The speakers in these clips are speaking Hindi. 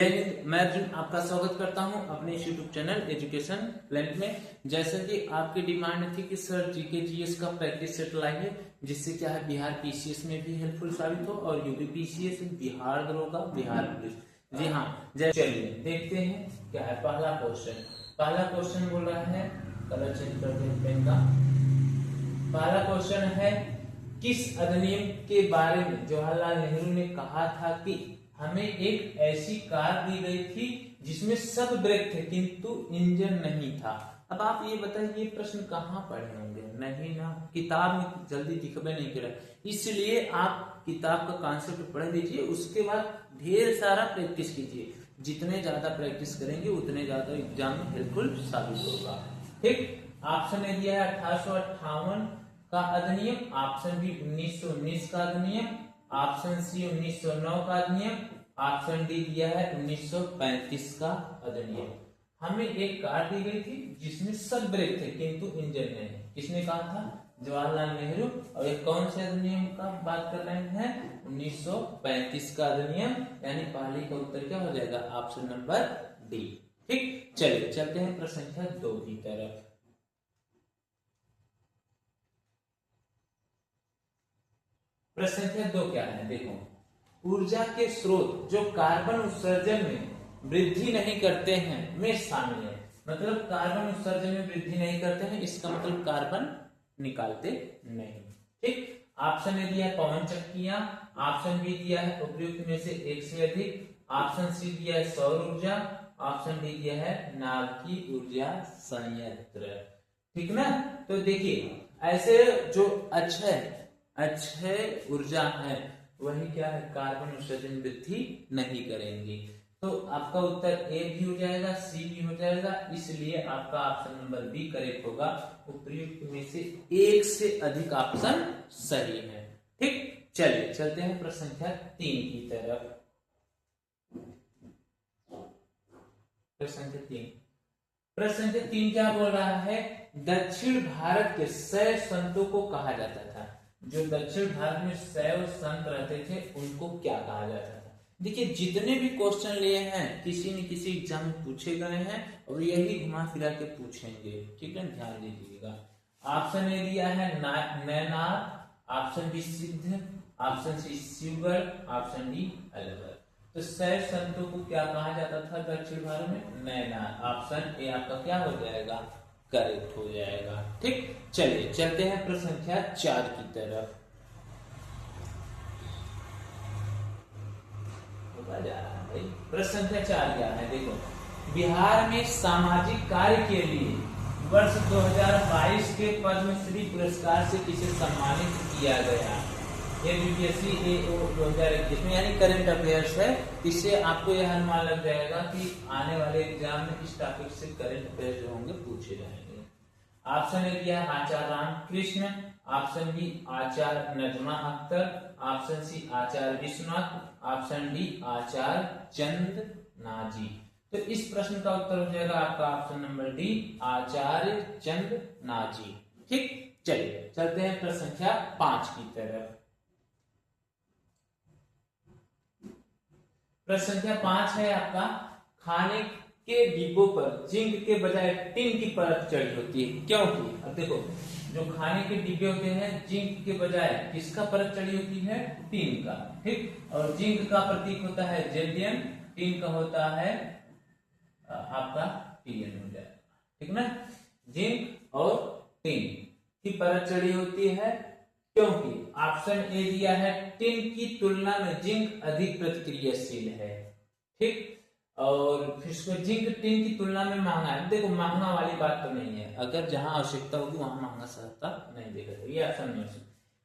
जय हिंद। मैं अर्जुन आपका स्वागत करता हूं अपने यूट्यूब चैनल एजुकेशन प्लेनेट में। जैसे कि आपकी डिमांड थी कि सर जीके जीएस का प्रैक्टिस सेट लाइए जिससे क्या है बिहार पीसीएस में भी हेल्पफुल साबित हो और यूपी पीसीएस बिहार दरोगा बिहार पुलिस। जी हाँ, चलिए देखते हैं क्या है। पहला क्वेश्चन बोल रहा है, कलर चेंज करते हैं पेन का। पहला क्वेश्चन है, किस अधिनियम के बारे में जवाहरलाल नेहरू ने कहा था कि हमें एक ऐसी कार दी गई थी जिसमें सब ब्रेक थे किंतु इंजन नहीं था। अब आप ये बताइए, ये प्रश्न कहाँ पढ़े होंगे? नहीं ना, किताब में जल्दी दिखबे नहीं कर रहा, इसलिए आप किताब का कॉन्सेप्ट पढ़ लीजिए, उसके बाद ढेर सारा प्रैक्टिस कीजिए। जितने ज्यादा प्रैक्टिस करेंगे उतने ज्यादा एग्जाम में हेल्पफुल साबित होगा। ठीक, ऑप्शन ने दिया है 1858 का अधिनियम, ऑप्शन बी 1919 का अधिनियम, ऑप्शन सी 1909 का अधिनियम, ऑप्शन डी दिया है 1935 का अधिनियम। हमें एक कार दी गई थी जिसमें सब ब्रेक थे किंतु इंजन नहीं। किसने कहा था? जवाहरलाल नेहरू। और ये कौन से अधिनियम का बात कर रहे हैं? 1935 का अधिनियम। यानी पहले का उत्तर क्या हो जाएगा? Option number D. ठीक, चलिए चलते हैं प्रश्न संख्या 2 की तरफ। प्रश्न संख्या 2 क्या है? देखो, ऊर्जा के स्रोत जो कार्बन उत्सर्जन में वृद्धि नहीं करते हैं में शामिल है। मतलब कार्बन उत्सर्जन में वृद्धि नहीं करते हैं, इसका मतलब कार्बन निकालते नहीं। ठीक, ऑप्शन ए दिया है पवन चक्कियां, ऑप्शन बी दिया है उपयुक्त में से एक से अधिक, ऑप्शन सी दिया है सौर ऊर्जा, ऑप्शन डी दिया है नाभिकीय ऊर्जा संयंत्र। ठीक ना? तो देखिए, ऐसे जो अक्षय ऊर्जा है वही क्या है? कार्बन उत्सर्जन वृद्धि नहीं करेंगी। तो आपका उत्तर ए भी हो जाएगा, सी भी हो जाएगा, इसलिए आपका ऑप्शन नंबर बी करेक्ट होगा। उपयुक्त में से एक से अधिक ऑप्शन सही है। ठीक, चलिए चलते हैं प्रश्न संख्या 3 की तरफ। प्रश्न संख्या 3 क्या बोल रहा है? दक्षिण भारत के 100 संतों को कहा जाता था। जो दक्षिण भारत में 100 संत रहते थे उनको क्या कहा जाता था? देखिए, जितने भी क्वेश्चन लिए हैं किसी न किसी एग्जाम में पूछे गए हैं और यही घुमा फिरा के पूछेंगे। ठीक है, ध्यान दीजिएगा। ऑप्शन ए दिया है Nainar, option B Siddh, option C Shivgarh, option D Alwar. तो 100 संतों को क्या कहा जाता था दक्षिण भारत में? नैनार। ऑप्शन ए आपका क्या हो जाएगा? करेक्ट हो जाएगा। ठीक, चलिए चलते हैं प्रश्न संख्या 4 की तरफ। प्रश्न संख्या 4 क्या है? देखो, बिहार में सामाजिक कार्य के लिए वर्ष 2022 के पद्मश्री पुरस्कार से किसे सम्मानित किया गया? ये यूपीएससी एओ 2021 में यानी करंट अफेयर्स है। इससे आपको यह अनुमान लग जाएगा कि आने वाले एग्जाम में इस टॉपिक से करंट अफेयर्स जो होंगे पूछे जाएंगे। ऑप्शन ए दिया है आचार्य रामकृष्ण, ऑप्शन बी आचार्य नजमा अख्तर, ऑप्शन सी आचार्य विश्वनाथ, ऑप्शन डी आचार्य चंद नाजी। तो इस प्रश्न का उत्तर हो जाएगा आपका ऑप्शन नंबर डी, आचार्य चंद नाजी। ठीक, चलिए चलते हैं प्रश्न संख्या 5 की तरफ। प्रश्न संख्या 5 है आपका, खाने के डिब्बों पर जिंक के बजाय टिन की परत चढ़ी होती है, क्योंकि? अब देखो, जो खाने के डिब्बे होते हैं जिंक के बजाय किसका परत चढ़ी होती है? टिन का। ठीक, और जिंक का प्रतीक होता है जेलियम, टिन का होता है आपका टीएन हो जाएगा। ठीक ना? जिंक और टिन की परत चढ़ी होती है क्योंकि ऑप्शन ए दिया है टिन की तुलना में जिंक अधिक प्रतिक्रियाशील है। ठीक, और फिर उसको जिंक टिन की तुलना में महंगा है। देखो, महंगा वाली बात तो नहीं है, अगर जहां आवश्यकता होगी वहां महंगा सस्ता नहीं देगा। ये ऑप्शन में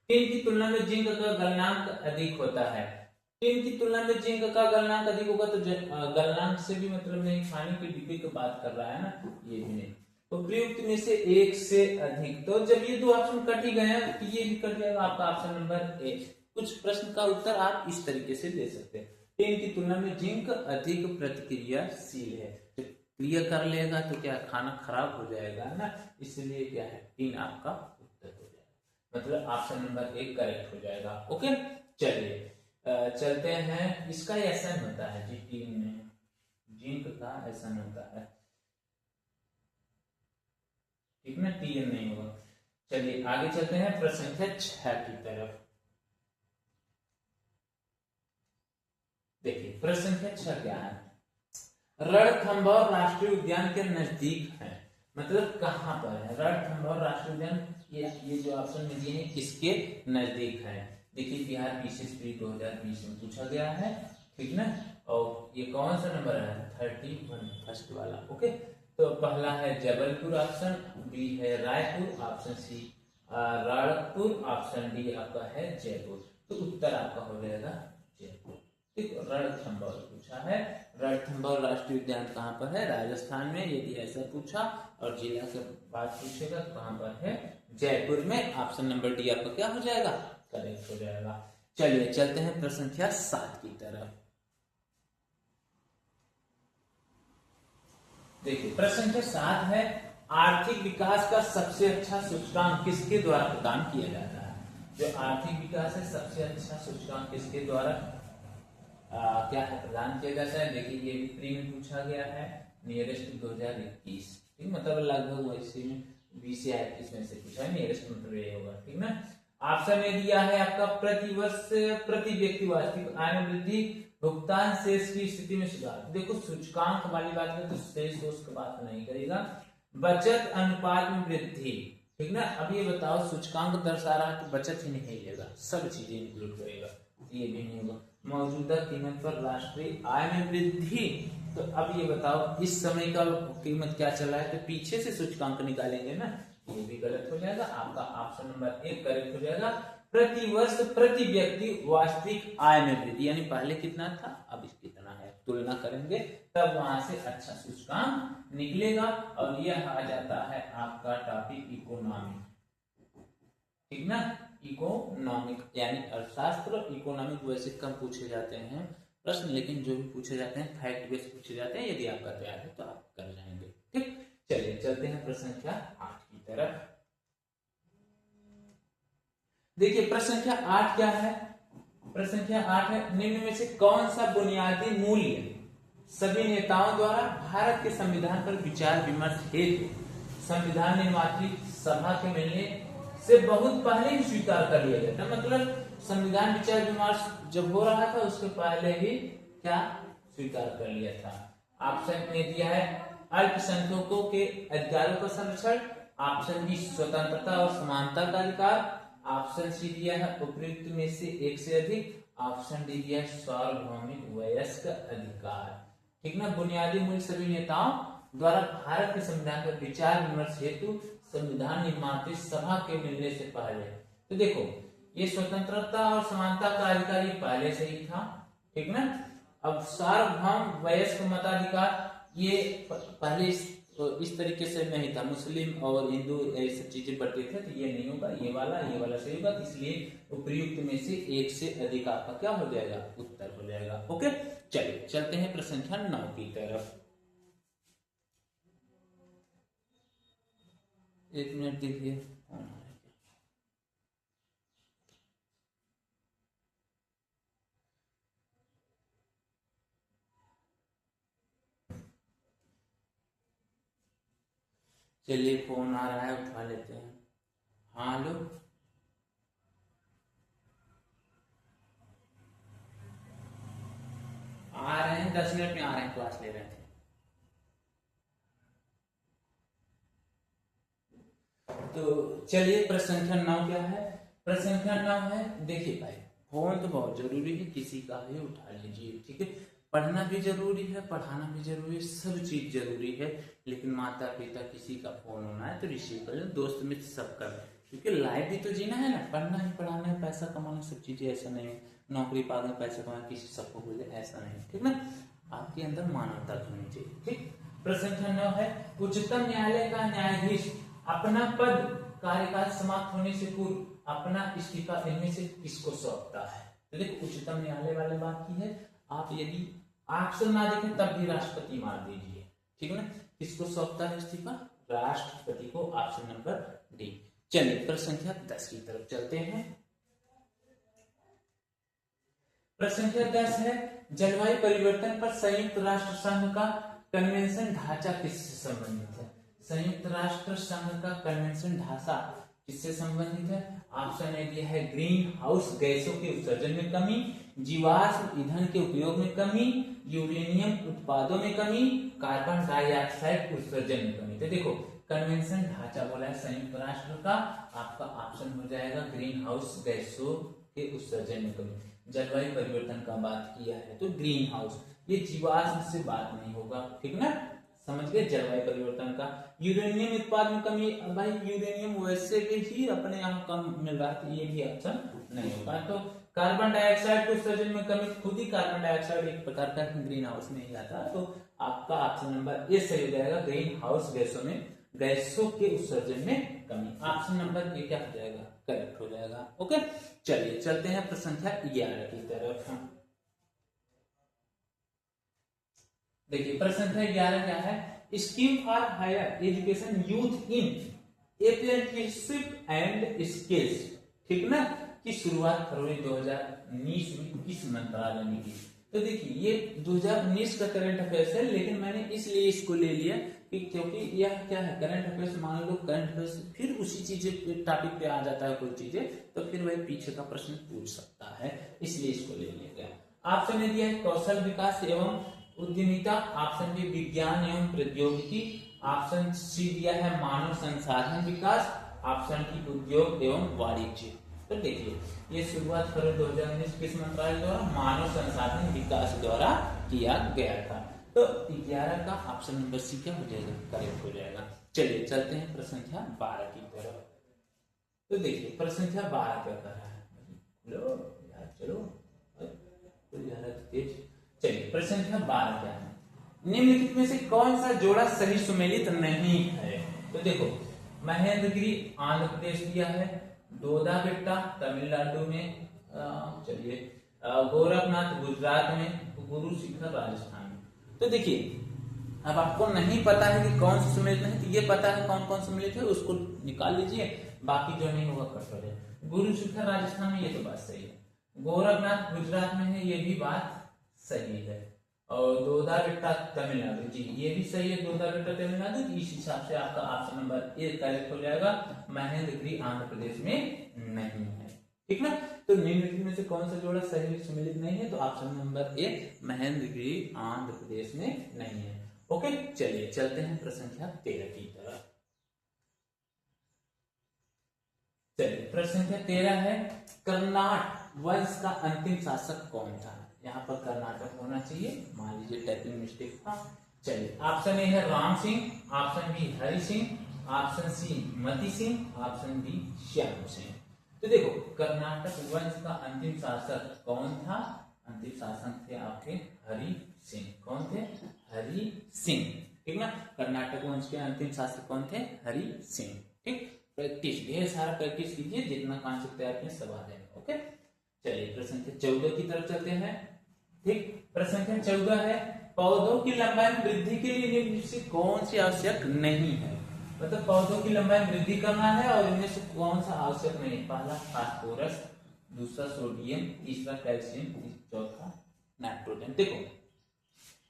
टिन की तुलना में जिंक का गलनांक अधिक होता है। टिन की तुलना में जिंक का गलनांक अधिक होगा तो गलनांक से भी मतलब नहीं, खाने के डिब्बे की बात कर रहा है ना, ये भी नहीं। उपयुक्त में से एक से अधिक, तो जब ये दो ऑप्शन कट ही गए हैं तो ये भी कट जाएगा आपका ऑप्शन नंबर ए। कुछ प्रश्न का उत्तर आप इस तरीके से दे सकते हैं, टिन की तुलना में जिंक अधिक प्रतिक्रियाशील है। तो क्लियर कर लेगा तो क्या खाना खराब हो जाएगा ना, इसलिए क्या है टिन आपका उत्तर हो जाएगा, मतलब ऑप्शन नंबर 1 करेक्ट हो जाएगा। ओके, चलिए चलते हैं। इसका ऐसा होता है जी टिन में है, ऐसा नहीं होता है, ठीक ना, TN नहीं होगा। चलिए आगे चलते हैं प्रश्न संख्या 6 की तरफ। देखिए प्रश्न संख्या 6 क्या है, रणथंभौर राष्ट्रीय उद्यान के नजदीक है, मतलब कहां पर है रणथंभौर राष्ट्रीय उद्यान, ये जो ऑप्शन में दिए हैं किसके नजदीक है। देखिए बिहार पीसीएस प्री 2020 में पूछा गया है, ठीक ना, और ये कौन सा नंबर है 31 फर्स्ट वाला। ओके, तो पहला है जबलपुर ऑप्शन, बी है Raipur, option C Ranpur, option D आपका है जयपुर। तो उत्तर आपका हो जाएगा जयपुर। ठीक, रणथंभौर पूछा है, रणथंभौर राष्ट्रीय उद्यान कहाँ पर है, राजस्थान में, यदि ऐसा पूछा और जिला के बाद पूछेगा तो कहाँ पर है, जयपुर में। ऑप्शन नंबर डी आपका क्या हो जाएगा, करेक्ट हो जाएगा। चलिए चलते हैं प्रश्न संख्या 7 की तरफ। देखिए प्रश्न संख्या 7 है, आर्थिक विकास का सबसे अच्छा सूचकांक किसके द्वारा प्रदान किया जाता है। जो आर्थिक विकास है सबसे अच्छा सूचकांक किसके द्वारा क्या है प्रदान किया जाता है। देखिए ये भी प्री में पूछा गया है, नियरेस्ट 2021, ठीक, मतलब लगभग वैसे में 20 या 21 में से पूछा है, नियरेस्ट मतलब ये होगा, ठीक ना। ऑप्शन में दिया है आपका प्रति वर्ष प्रति व्यक्ति वार्षिक आय में वृद्धि, भुगतान शेष की स्थिति में सुधार। देखो सूचकांक वाली बात में तो शेष दोष की बात नहीं करेगा, बचत अनुपात में वृद्धि, ठीक ना। अब ये बताओ सूचकांक दर्शा रहा है तो बचत ही नहीं लेगा, सब चीजें इंक्लूड करेगा, ये भी नहीं होगा। मौजूदा कीमत पर राष्ट्रीय आय में वृद्धि, तो अब ये बताओ इस समय का कीमत क्या चला है, तो पीछे से सूचकांक निकालेंगे ना, ये भी गलत हो जाएगा। आपका ऑप्शन नंबर 1 करेक्ट हो जाएगा। प्रति वर्ष प्रति व्यक्ति वास्तविक आय में वृद्धि, यानी पहले कितना था अब कितना है, तुलना करेंगे तब वहां से अच्छा सूचकांक निकलेगा। और यह आ जाता है आपका टॉपिक इकोनॉमिक, ठीक ना, इकोनॉमिक यानी अर्थशास्त्र। इकोनॉमिक वैसे कम पूछे जाते हैं प्रश्न, लेकिन जो भी पूछे जाते हैं फैक्ट बेस्ड पूछे जाते हैं, यदि आपका तैयार है तो आप कर जाएंगे। ठीक, चलिए चलते हैं प्रश्न संख्या 8 की तरफ। देखिए प्रश्न संख्या 8 क्या है, प्रश्न संख्या 8 है, निम्न में से कौन सा बुनियादी मूल्य सभी नेताओं द्वारा भारत के संविधान पर विचार विमर्श हेतु संविधान निर्मात्री सभा के मिलने से बहुत पहले ही स्वीकार कर लिया गया था। मतलब संविधान विचार विमर्श जब हो रहा था उसके पहले ही क्या स्वीकार कर लिया था। ऑप्शन ए दिया है अल्पसंख्यकों के अधिकारों का संरक्षण, ऑप्शन बी स्वतंत्रता और समानता का अधिकार, ऑप्शन सी दिया है उपयुक्त में से एक से अधिक, ऑप्शन डी दिया है सार्वभौमिक वयस्क अधिकार। ठीक ना, बुनियादी मूल्य सभी नेताओं द्वारा भारत के संविधान पर विचार विमर्श हेतु संविधान निर्मात्री सभा के मिलने से पहले। तो देखो ये स्वतंत्रता और समानता का अधिकार ये पहले से ही था, ठीक ना। अब सार्वभौम वयस्क मताधिकार ये पहले इस तरीके से नहीं था, मुस्लिम और हिंदू ये सब चीजें बढ़ते थे, तो ये नहीं होगा, ये वाला सही होगा। इसलिए उपयुक्त में से एक से अधिक आपका क्या हो जाएगा, उत्तर हो जाएगा। ओके, चलिए चलते हैं प्रश्न संख्या 9 की तरफ। एक मिनट देखिए, चलिए फोन आ रहा है उठा लेते हैं। हाँ हेलो, आ रहे हैं 10 मिनट में आ रहे हैं, क्लास ले रहे थे। तो चलिए प्रश्न संख्या 9 क्या है, प्रश्न संख्या 9 है, देखिए भाई फोन तो बहुत जरूरी है, किसी का भी उठा लीजिए, ठीक है। पढ़ना भी जरूरी है, पढ़ाना भी जरूरी है, सब चीज जरूरी है, लेकिन माता पिता किसी का फोन होना है तो रिसीव कर लो, दोस्त मित्र सब कर, क्योंकि लाइफ भी तो जीना है ना, पढ़ना है, पढ़ाना है, पैसा कमाना, सब चीजें। ऐसा नहीं है नौकरी पाकर पैसा कमाना किसी सबको बोले, ऐसा नहीं, ठीक ना। आपके अंदर मानवता होनी चाहिए, ठीक। प्रश्न संख्या 9 है, उच्चतम न्यायालय का न्यायाधीश अपना पद कार्यकाल समाप्त होने से पूर्व अपना इस्तीफा इनमें से किसको सौंपता है। तो देखो उच्चतम न्यायालय वाली बात की है, आप यदि ऑप्शन ना देखें तब भी राष्ट्रपति मान दीजिए, ठीक है ना। किसको सौंपता है इस्तीफा, राष्ट्रपति को, ऑप्शन नंबर डी। चलिए प्रश्न संख्या 10 की तरफ चलते हैं। प्रश्न संख्या 10 है, जलवायु परिवर्तन पर संयुक्त राष्ट्र संघ का कन्वेंशन ढांचा किससे संबंधित है? संयुक्त राष्ट्र संघ का कन्वेंशन ढांचा किससे संबंधित है? ऑप्शन ए दिया है ग्रीन हाउस गैसों के उत्सर्जन में कमी, जीवाश्म ईंधन के उपयोग में कमी, यूरेनियम उत्पादों में कमी, कार्बन डाइऑक्साइड उत्सर्जन में कमी। तो देखो कन्वेंशन ढांचा बोला है संयुक्त राष्ट्र का, आपका ऑप्शन हो जाएगा ग्रीन हाउस गैसों के उत्सर्जन में कमी। जलवायु परिवर्तन का बात किया है तो ग्रीन हाउस, ये जीवाश्म से बात नहीं होगा, ठीक ना, समझ गए। जलवायु परिवर्तन का यूरेनियम उत्पाद में कमी, भाई यूरेनियम वैसे भी ही अपने यहाँ कम मिल रहा है, ये भी ऑप्शन नहीं होगा। तो कार्बन डाइऑक्साइड के उत्सर्जन में कमी, खुद ही कार्बन डाइऑक्साइड एक प्रकार का ग्रीन हाउस में ही आता है, तो आपका ऑप्शन नंबर ए सही हो जाएगा, ग्रीन हाउस गैसों के उत्सर्जन में कमी। ऑप्शन नंबर ए क्या हो जाएगा? करेक्ट हो जाएगा। ओके, चलिए चलते हैं प्रश्न संख्या 11 की तरफ। देखिए प्रश्न संख्या 11 क्या है? Scheme for higher education youth in apprenticeship and skills, ठीक ना, की शुरुआत फरवरी 2019 में किस मंत्रालय ने की? तो देखिए ये 2019 का करंट अफेयर्स है, लेकिन मैंने इसलिए इसको ले लिया कि क्योंकि यह क्या है करंट अफेयर्स, मान लो करंट अफेयर्स फिर उसी चीजें टॉपिक पे आ जाता है कोई चीजें, तो फिर वह पीछे का प्रश्न पूछ सकता है, इसलिए इसको ले लिया गया। ऑप्शन ए दिया है कौशल विकास एवं उद्यमिता, ऑप्शन बी विज्ञान एवं प्रौद्योगिकी, ऑप्शन सी दिया है मानव संसाधन विकास, ऑप्शन डी उद्योग एवं वाणिज्य। तो देखिए ये शुरुआत फरवरी 2019 किस मंत्रालय द्वारा? मानव संसाधन विकास द्वारा किया गया था। तो 11 का ऑप्शन नंबर सी क्या हो जाएगा? करेक्ट हो जाएगा। चलिए चलते हैं प्रश्न संख्या 12 की तरफ। तो देखिए प्रश्न संख्या 12 क्या कर रहा है? चलो यार चलो तेज। चलिए प्रश्न संख्या 12 क्या है? निम्नलिखित में से कौन सा जोड़ा सही सुमेलित नहीं है? तो देखो महेंद्रगिरी आंध्र प्रदेश दिया है, दोदा बेट्टा तमिलनाडु में, चलिए गोरखनाथ गुजरात में, गुरु शिखर राजस्थान में। तो देखिए अब आपको नहीं पता है कि कौन सा सुमेलित नहीं, तो ये पता है कौन कौन सुमेलित है, उसको निकाल लीजिए, बाकी जो नहीं होगा कट हो जाए। गुरु शिखर राजस्थान में, ये तो बात सही है। गोरखनाथ गुजरात में है, ये भी बात सही है। और दोदा बेट्टा तमिलनाडु, जी ये भी सही है, दोदा बेट्टा तमिलनाडु। इस हिसाब से आपका ऑप्शन नंबर ए करेक्ट हो जाएगा, महेंद्रगिरी आंध्र प्रदेश में नहीं है, ठीक ना। तो निम्नलिखित में से कौन सा जोड़ा सही सुमेलित नहीं है? तो option number A Mahendragiri Andhra Pradesh में नहीं है। ओके, चलिए चलते हैं प्रश्न संख्या 13 की तरफ। चलिए प्रश्न संख्या 13 है, कर्नाट वंश का अंतिम शासक कौन था? यहाँ पर कर्नाटक होना चाहिए, मान लीजिए टाइपिंग मिस्टेक था। चलिए ऑप्शन ए है Ram Singh, option B Hari Singh, option C Mati Singh, option D Shyam Singh. तो देखो कर्नाटक वंश का अंतिम शासक कौन था? अंतिम शासक थे आपके हरि सिंह। कौन थे? हरि सिंह, ठीक ना। कर्नाटक वंश के अंतिम शासक कौन थे? हरि सिंह, ठीक। प्रैक्टिस, ढेर सारा प्रैक्टिस कीजिए, जितना कॉन्सेप्ट तैयार किए सब आ जाएगा। ओके, चलिए प्रश्न संख्या 14 की तरफ चलते हैं, ठीक। प्रश्न संख्या 14 है, पौधों की लंबाई में वृद्धि के लिए निम्न से कौन सी आवश्यक नहीं है? मतलब पौधों की लंबाई में वृद्धि करना है और इनमें से कौन सा आवश्यक नहीं? पहला फास्फोरस, दूसरा सोडियम, तीसरा कैल्शियम, चौथा नाइट्रोजन। देखो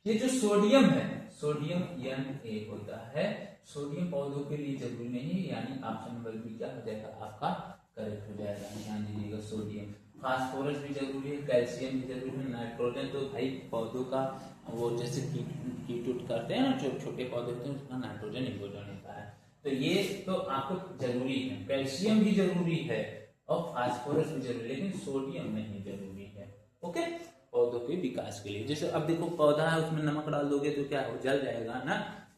ये जो सोडियम है, सोडियम Na होता है, सोडियम पौधों के लिए जरूरी नहीं है, यानी ऑप्शन नंबर बी क्या हो जाएगा आपका? करेक्ट हो जाएगा। ध्यान दीजिएगा, सोडियम। फास्फोरस भी जरूरी है, कैल्शियम भी जरूरी है, नाइट्रोजन तो भाई पौधों का वो जैसे कीट करते हैं ना, जो छोटे पौधे होते हैं उसका नाइट्रोजन इम्पोर्टेंट होता है, तो ये तो आपको जरूरी है। कैल्शियम भी जरूरी है और फास्फोरस भी जरूरी है, लेकिन सोडियम नहीं जरूरी है। ओके, पौधों के विकास के लिए। जैसे अब देखो पौधा है, उसमें नमक डाल दोगे तो क्या हो? जल जाएगा ना,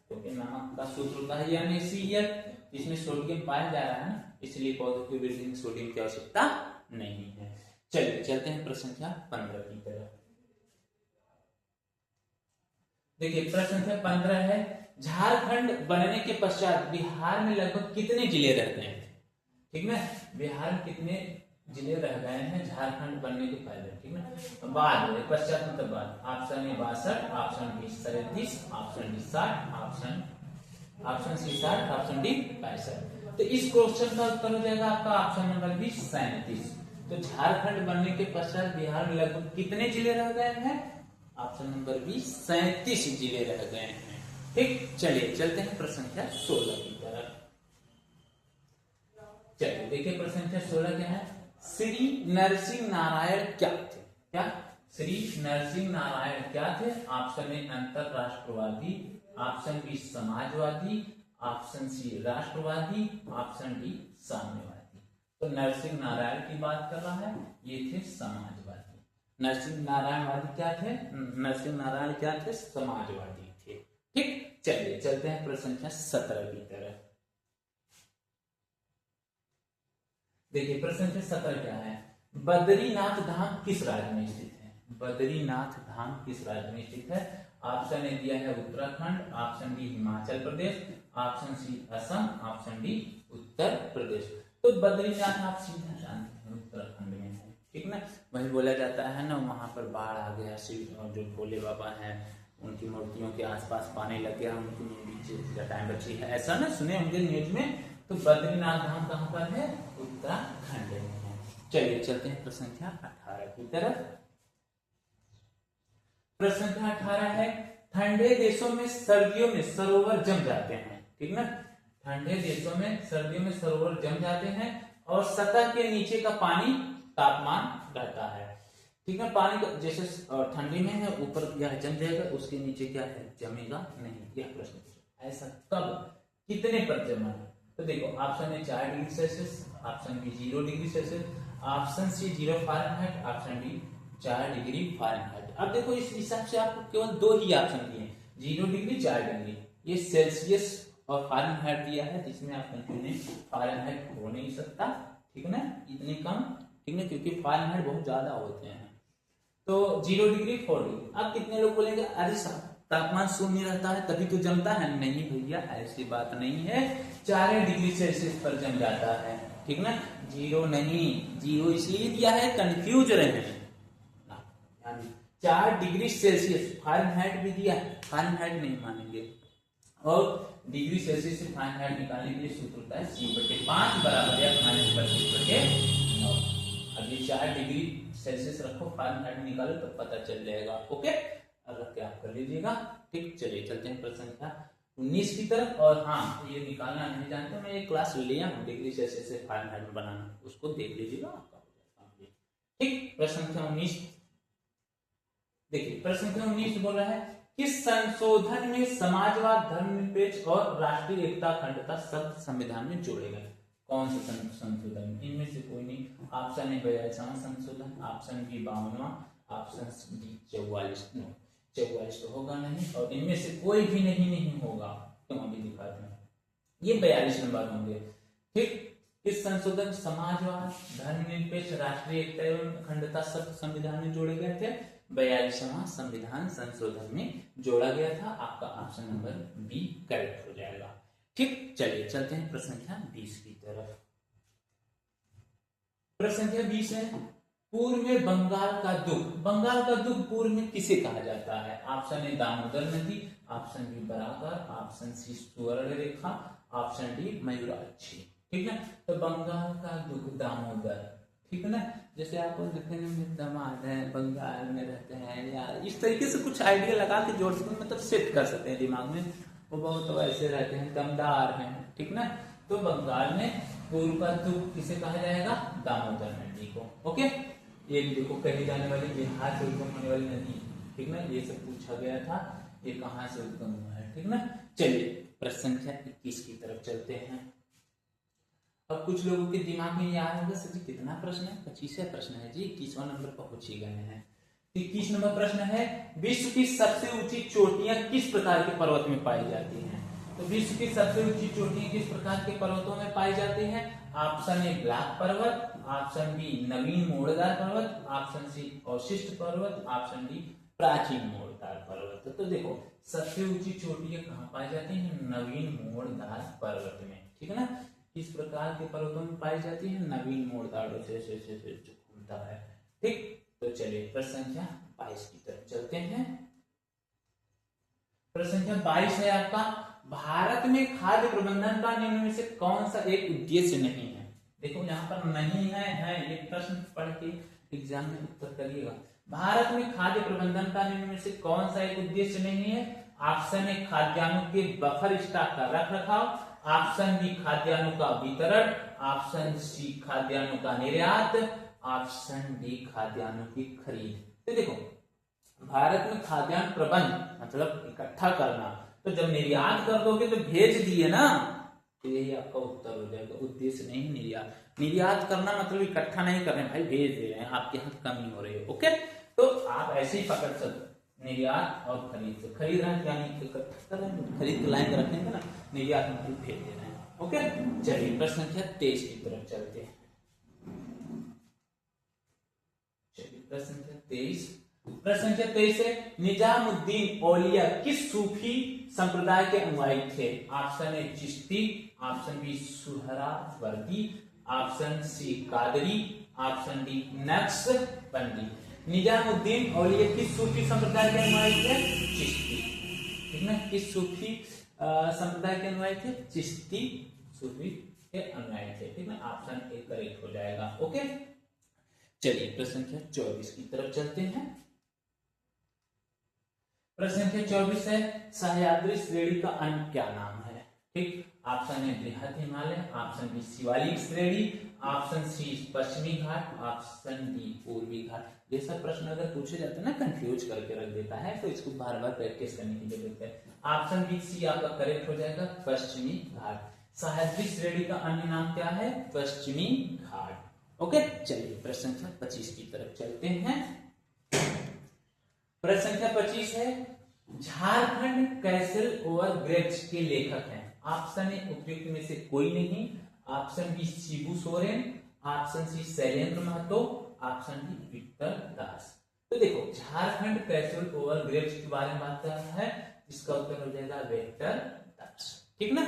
क्योंकि नमक का सूत्र होता है NaCl, इसमें सोडियम पाया जा रहा है ना, इसलिए पौधों की वृद्धि में सोडियम की आवश्यकता नहीं है। चलिए चलते हैं प्रश्न संख्या 15 की तरफ। देखिए प्रश्न संख्या 15 है, झारखंड बनने के पश्चात बिहार में लगभग कितने जिले रह गए थे? ठीक ना, बिहार में कितने जिले रह गए हैं झारखंड बनने के पहले? ठीक ना, बाद में, पश्चात मतलब बाद। Option A 62, option B 37, option D 60, option C 60, option D 65। तो इस क्वेश्चन का उत्तर हो जाएगा आपका ऑप्शन नंबर बी 37। तो झारखंड बनने के पश्चात बिहार में लगभग कितने जिले रह गए हैं? ऑप्शन नंबर बी 37 जिले रह गए हैं। ठीक, चलिए चलते हैं प्रश्न संख्या 16 की तरफ। चलिए देखिए प्रश्न संख्या 16 क्या है। श्री नरसिंह नारायण क्या थे? क्या श्री नरसिंह नारायण क्या थे? ऑप्शन ए अंतरराष्ट्रवादी, ऑप्शन बी समाजवादी, ऑप्शन सी राष्ट्रवादी, ऑप्शन डी साम्यवादी। तो नरसिंह नारायण की बात कर रहा है, ये थे समाजवादी। नरसिंह नारायणवादी क्या थे? नरसिंह नारायण क्या थे? समाजवादी थे। ठीक, चलिए चलते हैं प्रश्न संख्या 17 की तरफ। देखिए प्रश्न संख्या 17 क्या है। बद्रीनाथ धाम किस राज्य में स्थित है? बद्रीनाथ धाम किस राज्य में स्थित है? ऑप्शन ए दिया है Uttarakhand, option B Himachal Pradesh, option C Assam, option D Uttar Pradesh. तो बद्रीनाथ आप सीधा जानते हैं उत्तराखंड में है, ठीक ना। वही बोला जाता है ना, वहां पर बाढ़ आ गया, शिव और जो भोले बाबा हैं उनकी मूर्तियों के आसपास पानी लग गया, उनकी जटाएं बची है, ऐसा ना सुने होंगे न्यूज में। तो बद्रीनाथ धाम कहां पर है? उत्तराखंड में है। चलिए चलते हैं प्रश्न संख्या 18 की तरफ। प्रश्न संख्या 18 है। ठंडे देशों में सर्दियों में सरोवर जम जाते हैं, ठीक ना। ठंडे देशों में सर्दियों में सरोवर जम जाते हैं और सतह के नीचे का पानी तापमान रहता है, ठीक है। पानी का जैसे ठंडी में है ऊपर यह जम जाएगा, उसके नीचे क्या है? जमेगा नहीं। यह प्रश्न ऐसा कब, कितने पर जमा? तो देखो option A 4 degree Celsius, option B 0 degree Celsius, option C 0 Fahrenheit, option D 4 degree Fahrenheit. अब देखो इस हिसाब से आपको केवल दो ही ऑप्शन दिए, 0 डिग्री 4 डिग्री। ये सेल्सियस और फ़ारेनहाइट दिया है, जिसमें आप कंफ्यूजन फ़ारेनहाइट हो नहीं सकता, ठीक है ना, इतने कम, ठीक है, क्योंकि फ़ारेनहाइट बहुत ज्यादा होते हैं। तो 0 डिग्री 4 डिग्री। अब कितने लोग बोलेंगे अरे साहब तापमान शून्य रहता है तभी तो जमता है। नहीं भैया ऐसी बात नहीं है, 4 डिग्री सेल्सियस पर जम जाता है, ठीक ना। 0 नहीं, 0 इसलिए दिया है कंफ्यूज रहे, 4 डिग्री सेल्सियस। फ़ारेनहाइट भी दिया है, फ़ारेनहाइट नहीं मानेंगे। और डिग्री सेल्सियस से फ़ारेनहाइट निकालने के लिए सूत्र होता है C/5 बराबर या -25/9। अब ये 4 डिग्री सेल्सियस रखो, फ़ारेनहाइट निकालो तो पता चल जाएगा। ओके, रख के आप कर लीजिएगा। ठीक, चलिए चलते हैं प्रश्न संख्या 19 की तरफ। और हाँ, ये निकालना नहीं जानते, मैं एक क्लास लिया हूँ डिग्री सेल्सियस से फ़ारेनहाइट में बनाना, उसको देख लीजिएगा, आपका हो जाएगा। ठीक, प्रश्न संख्या 19 देखिए। प्रश्न संख्या 19 बोल रहा है किस संशोधन में समाजवाद, धर्मनिरपेक्ष और राष्ट्रीय एकता अखंडता शब्द संविधान में जोड़े गए? कौन सा संशोधन? इनमें से कोई नहीं। ऑप्शन ए 42वां संशोधन, ऑप्शन बी 52वां, ऑप्शन डी 44 तो होगा नहीं, और इनमें से कोई भी नहीं होगा। क्यों अभी दिखाते हैं, ये 42 नंबर होंगे। ठीक, किस संशोधन समाजवाद, धर्मनिरपेक्ष, राष्ट्रीय एकता एवं अखंडता शब्द संविधान में जोड़े गए थे? 42वां संविधान संशोधन में जोड़ा गया था। आपका ऑप्शन नंबर बी करेक्ट हो जाएगा। ठीक, चलिए चलते हैं प्रश्न संख्या 20 की तरफ। प्रश्न संख्या 20 है पूर्व में बंगाल का दुख। बंगाल का दुख पूर्व में किसे कहा जाता है? ऑप्शन ए दामोदर नदी, option B Barakar, option C Swarna Rekha, option D Mayurakshi. ठीक है, तो बंगाल का दुख दामोदर, ठीक है ना। जैसे आप देखते हैं दामाद है बंगाल में रहते हैं, या इस तरीके से कुछ आइडिया लगा के जोड़ सकते, मतलब सेट कर सकते हैं दिमाग में। वो बहुत वैसे रहते हैं, दमदार हैं, ठीक ना। तो बंगाल में पूर्व का दुख किसे कहा जाएगा? दामोदर नदी को। ओके, ये देखो कही जाने वाली बिहार से उद्गम होने वाली नदी, ठीक ना, ये सब पूछा गया था, ये कहाँ से उद्गम हुआ है, ठीक ना। चलिए प्रश्न संख्या 21 की तरफ चलते हैं। अब कुछ लोगों के दिमाग में ये आया होगा सर जी कितना प्रश्न है? 25 प्रश्न है जी, 21वां नंबर पहुंच ही गए हैं। 21 नंबर प्रश्न है विश्व की सबसे ऊंची चोटियां किस प्रकार के पर्वत में पाई जाती हैं? तो विश्व की सबसे ऊंची चोटियां किस प्रकार के पर्वतों में पाई जाती हैं? ऑप्शन ए ब्लैक पर्वत, ऑप्शन बी नवीन मोड़दार पर्वत, ऑप्शन सी अवशिष्ट पर्वत, ऑप्शन डी प्राचीन मोड़दार पर्वत। तो देखो सबसे ऊंची चोटियां कहाँ पाई जाती हैं? नवीन मोड़दार पर्वत में, ठीक है ना। किस प्रकार के पर्वतों में पाई जाती है? नवीन मोड़दार से घूमता है। ठीक, तो चलिए प्रश्न संख्या 22 की तरफ चलते हैं। प्रश्न संख्या 22 है आपका भारत में खाद्य प्रबंधन का निम्न में से कौन सा एक उद्देश्य नहीं है? देखो यहाँ पर नहीं है ये प्रश्न पढ़ के एग्जाम में उत्तर करिएगा। भारत में खाद्य प्रबंधन का निम्न में से कौन सा एक उद्देश्य नहीं है? ऑप्शन ए खाद्यान्नों के बफर स्टॉक का रख रखाव, ऑप्शन बी खाद्यान्नों का वितरण, ऑप्शन सी खाद्यान्नों का निर्यात, ऑप्शन डी खाद्यान्नों की खरीद। तो देखो भारत में खाद्यान्न प्रबंध मतलब इकट्ठा करना, तो जब निर्यात कर दोगे तो भेज दिए ना, तो यही आपका उत्तर हो जाएगा। उद्देश्य नहीं निर्यात, निर्यात करना मतलब इकट्ठा नहीं कर रहे हैं भाई, भेज दे रहे हैं, आपके यहाँ कमी हो रही है। ओके, तो आप ऐसे ही पकड़ सकते निर्यात और खरीद से, खरीद रहे हैं यानी इकट्ठा कर रहे हैं, खरीद के लाइन रखेंगे ना, निर्यात मतलब भेज दे रहे हैं। ओके, चलिए प्रश्न संख्या 23 की तरफ चलते हैं। चलिए प्रश्न संख्या 23, प्रश्न संख्या 23 है निजामुद्दीन औलिया किस सूफी संप्रदाय के अनुयायी थे? Option A Chishti, option B Suhrawardi, option C Qadri, option D Naqshbandi. Nizamuddin Auliya किस सूफी संप्रदाय के अनुयायी थे? चिश्ती, ठीक ना, किस सूफी संप्रदाय के अनुयायी थे? चिश्ती सूफी के अनुयायी थे, ठीक ना, ऑप्शन ए करेक्ट हो जाएगा। ओके, चलिए प्रश्न संख्या 24 की तरफ चलते हैं। प्रश्न संख्या 24 है सह्याद्री श्रेणी का अन्य क्या नाम है? ठीक, ऑप्शन ए बृहद हिमालय, ऑप्शन बी शिवालिक श्रेणी, ऑप्शन सी पश्चिमी घाट, ऑप्शन डी पूर्वी घाट। ये सब प्रश्न अगर पूछे जाते हैं ना, कंफ्यूज करके रख देता है, तो इसको बार बार प्रैक्टिस करने की जरूरत है। ऑप्शन बी सी आपका करेक्ट हो जाएगा, पश्चिमी घाट। सह्याद्री श्रेणी का अन्य नाम क्या है? पश्चिमी घाट। ओके, चलिए प्रश्न संख्या 25 की तरफ चलते हैं। प्रश्न संख्या 25 है झारखंड कैसल ओवर ग्रेप्स के लेखक हैं? ऑप्शन ए उपयुक्त में से कोई नहीं, option B Shibu Soren, option C Shailendra Mahato, option D Victor Das. तो देखो झारखंड कैसल ओवर ग्रेप्स के बारे में बात कर रहा है, इसका उत्तर हो जाएगा विक्टर दास, ठीक ना।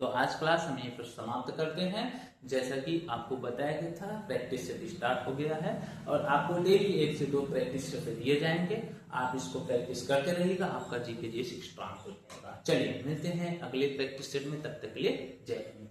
तो आज क्लास हम यहीं पर समाप्त करते हैं। जैसा कि आपको बताया गया था, प्रैक्टिस सेट स्टार्ट हो गया है और आपको डेली 1 से 2 प्रैक्टिस सेट दिए जाएंगे। आप इसको प्रैक्टिस करते रहिएगा, आपका जीके स्ट्रांग हो जाएगा। चलिए मिलते हैं अगले प्रैक्टिस सेट में, तब तक के लिए जय हिंद।